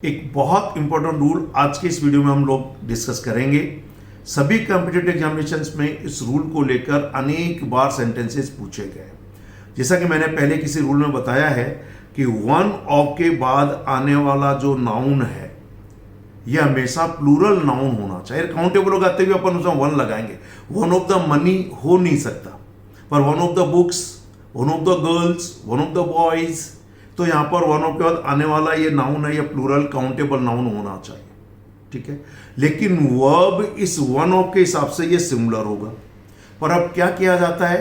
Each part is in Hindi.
एक बहुत इंपॉर्टेंट रूल आज के इस वीडियो में हम लोग डिस्कस करेंगे। सभी कॉम्पिटिटिव एग्जामिनेशंस में इस रूल को लेकर अनेक बार सेंटेंसेस पूछे गए। जैसा कि मैंने पहले किसी रूल में बताया है कि वन ऑफ के बाद आने वाला जो नाउन है यह हमेशा प्लूरल नाउन होना चाहिए। काउंटेबल लगाते हुए अपन उसमें वन लगाएंगे। वन ऑफ द मनी हो नहीं सकता, पर one of the books, one of the girls, one of the boys, तो यहां पर वन ऑफ के बाद आने वाला ये नाउन है, ये प्लूरल काउंटेबल नाउन होना चाहिए। ठीक है, लेकिन वर्ब इस वन ऑफ के हिसाब से ये सिमिलर होगा। पर अब क्या किया जाता है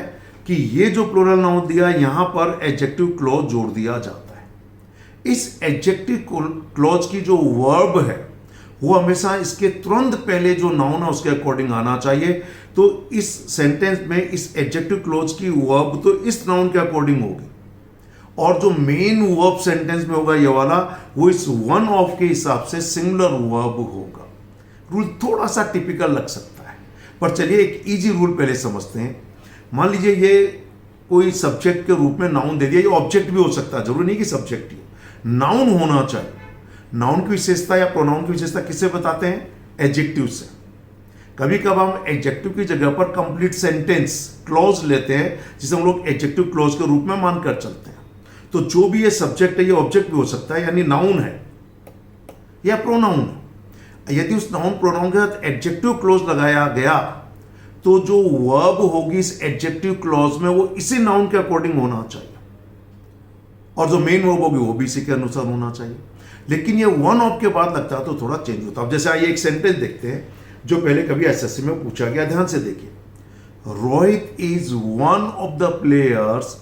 कि ये जो प्लूरल नाउन दिया यहां पर एडजेक्टिव क्लॉज जोड़ दिया जाता है। इस एडजेक्टिव क्लॉज की जो वर्ब है वो हमेशा इसके तुरंत पहले जो नाउन है उसके अकॉर्डिंग आना चाहिए। तो इस सेंटेंस में इस एडजेक्टिव क्लॉज की वर्ब तो इस नाउन के अकॉर्डिंग होगी, और जो मेन वर्ब सेंटेंस में होगा ये वाला, वो इस वन ऑफ के हिसाब से सिंगुलर वर्ब होगा। रूल थोड़ा सा टिपिकल लग सकता है, पर चलिए एक इजी रूल पहले समझते हैं। मान लीजिए ये कोई सब्जेक्ट के रूप में नाउन दे दिया, ये ऑब्जेक्ट भी हो सकता है, जरूरी नहीं कि सब्जेक्ट ही हो, नाउन होना चाहिए। नाउन की विशेषता या प्रोनाउन की विशेषता किससे बताते हैं? एडजेक्टिव से। कभी कभी हम एडजेक्टिव की जगह पर कंप्लीट सेंटेंस क्लॉज लेते हैं, जिसे हम लोग एडजेक्टिव क्लॉज के रूप में मानकर चलते हैं। तो जो भी ये सब्जेक्ट है ये ऑब्जेक्ट भी हो सकता है, यानी नाउन है या प्रोनाउन है। यदि उस नाउन प्रोनाउन के साथ एडजेक्टिव क्लॉज लगाया गया तो जो वर्ब होगी इस एडजेक्टिव क्लॉज में वो इसी नाउन के अकॉर्डिंग होना चाहिए, और जो मेन वर्ब होगी वो भी इसी के अनुसार होना चाहिए। लेकिन ये वन ऑफ के बाद लगता है तो थोड़ा चेंज होता है। अब जैसे आइए एक सेंटेंस देखते हैं जो पहले कभी एसएससी में पूछा गया, ध्यान से देखिए। Rohit is one of the players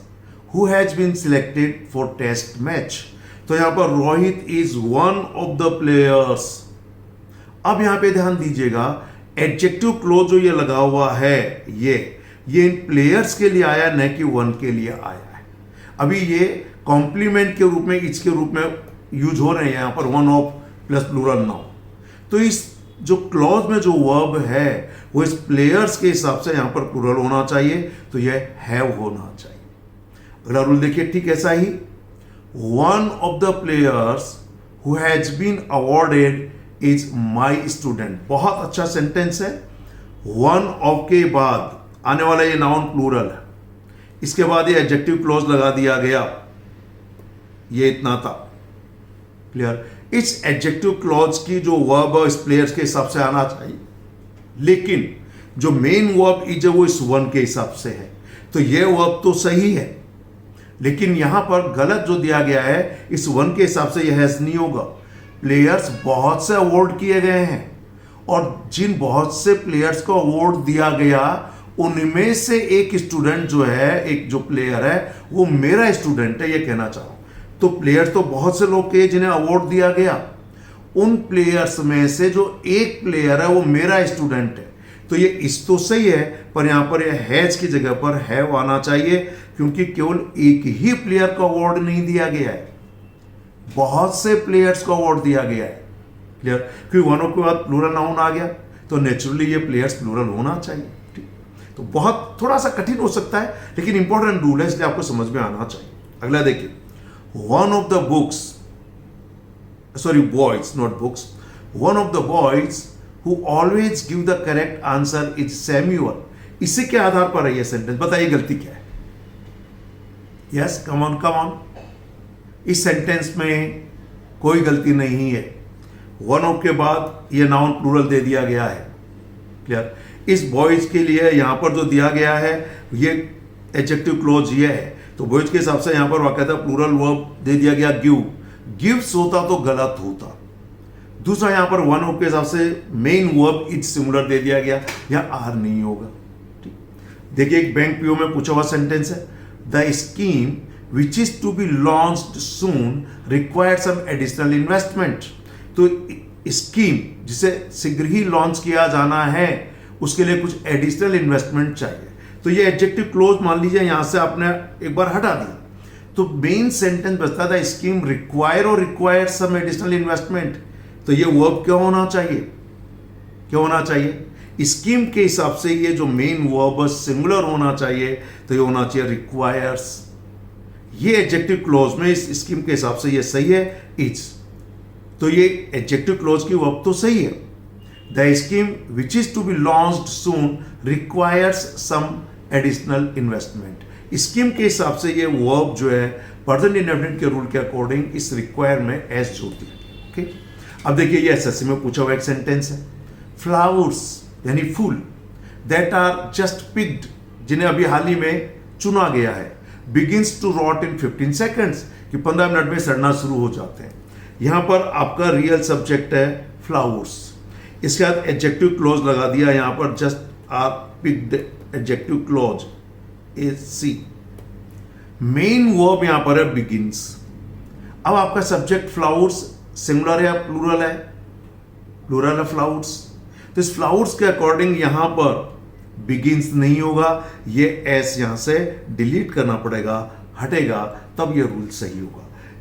who has been selected for test match। तो यहां पर Rohit is one of the players. अब यहां पे ध्यान दीजिएगा, एडजेक्टिव क्लॉज जो ये लगा हुआ है ये इन प्लेयर्स के लिए आया, न कि वन के लिए आया है। अभी ये कॉम्प्लीमेंट के रूप में, इच के रूप में यूज हो रहे हैं यहां पर, one of plus plural noun. तो इस जो क्लॉज में जो वर्ब है वो इस प्लेयर्स के हिसाब से यहां पर प्लूरल होना चाहिए, तो यह हैव होना चाहिए। अगला रूल देखिए, ठीक ऐसा ही, one of the players who has been awarded is my student. बहुत अच्छा सेंटेंस है। वन ऑफ के बाद आने वाला ये नाउन प्लूरल है, इसके बाद ये एडजेक्टिव क्लॉज लगा दिया गया, ये इतना था, क्लियर। इस एडजेक्टिव क्लॉज की जो वर्ब है इस प्लेयर्स के हिसाब से आना चाहिए, लेकिन जो मेन वर्ब इज है वो इस वन के हिसाब से है। तो ये वर्ब तो सही है, लेकिन यहां पर गलत जो दिया गया है इस वन के हिसाब से यह हैज नहीं होगा। प्लेयर्स बहुत से अवार्ड किए गए हैं, और जिन बहुत से प्लेयर्स को अवार्ड दिया गया उनमें से एक स्टूडेंट जो है, एक जो प्लेयर है वो मेरा स्टूडेंट है, ये कहना चाह रहा हूं। तो प्लेयर्स तो बहुत से लोग के जिन्हें अवार्ड दिया गया, उन प्लेयर्स में से जो एक प्लेयर है वो मेरा स्टूडेंट है। तो ये इस तो सही है, पर यहां पर यह हैज की जगह पर हैव आना चाहिए, क्योंकि केवल एक ही प्लेयर को अवार्ड नहीं दिया गया है, बहुत से प्लेयर्स को अवार्ड दिया गया है, क्लियर। क्योंकि वन ऑफ के बाद प्लूरल नाउन आ गया तो नेचुरली ये प्लेयर्स प्लूरल होना चाहिए। ठीक, तो बहुत थोड़ा सा कठिन हो सकता है, लेकिन इंपॉर्टेंट रूल है, इसलिए आपको समझ में आना चाहिए। अगला देखिए, one of the books, sorry boys not books, one of the boys who always give the correct answer is Samuel। इसी के आधार पर है ये सेंटेंस। बताइए गलती क्या है? Yes, come on come on. इस सेंटेंस में कोई गलती नहीं है। वन ऑफ के बाद ये नाउन प्लूरल दे दिया गया है, क्लियर। इस बॉयज के लिए यहां पर जो दिया गया है ये एडजेक्टिव क्लॉज ये है, तो बॉयज के हिसाब से यहां पर वाकई प्लूरल वर्ब दे दिया गया गिव। गिव्स होता तो गलत होता। दूसरा यहां पर वन ऑफ के हिसाब से मेन वर्ब इज सिमिलर दे दिया गया, यहां आर नहीं होगा। ठीक, देखिए एक बैंक पीओ में पूछा हुआ सेंटेंस है, the scheme which is to be launched soon required some additional investment. तो स्कीम जिसे शीघ्र ही लॉन्च किया जाना है उसके लिए कुछ एडिशनल इन्वेस्टमेंट चाहिए। तो ये एडजेक्टिव क्लोज मान लीजिए यहां से आपने एक बार हटा दिया, तो मेन सेंटेंस बचता था स्कीम रिक्वायर और रिक्वायर्ड सम एडिशनल इन्वेस्टमेंट। तो ये वर्ब क्या होना चाहिए? क्या होना चाहिए? स्कीम के हिसाब से ये जो मेन वर्ब सिंगुलर होना चाहिए, तो ये होना चाहिए रिक्वायर्स। ये एडजेक्टिव क्लॉज में इस स्कीम के हिसाब से ये सही है, इज। तो ये एडजेक्टिव क्लोज की वर्ब तो सही है। The scheme which is to be launched soon requires some additional investment. Scheme के हिसाब से ये वर्ब जो है प्रेजेंट इंडेफिनिट के रूल के अकॉर्डिंग इस रिक्वायर में एस जोड़ती है। ओके, अब देखिए ये एसएससी में पूछा हुआ एक सेंटेंस है। फ्लावर्स यानी फूल दैट आर जस्ट पिक्ड, जिन्हें अभी हाल ही में चुना गया है, begins to rot in 15 seconds, कि 15 मिनट में सड़ना शुरू हो जाते हैं। यहां पर आपका रियल सब्जेक्ट है फ्लावर्स, इसके बाद एडजेक्टिव क्लोज लगा दिया यहां पर, just are picked adjective clause is C. Main verb यहां पर है बिगिंस। अब आपका सब्जेक्ट फ्लावर्स सिंगुलर है या प्लूरल है? प्लूरल है फ्लावर्स, तो इस फ्लावर्स के अकॉर्डिंग यहां पर बिगिंस नहीं होगा, ये एस यहां से डिलीट करना पड़ेगा, हटेगा, तब ये रूल सही होगा।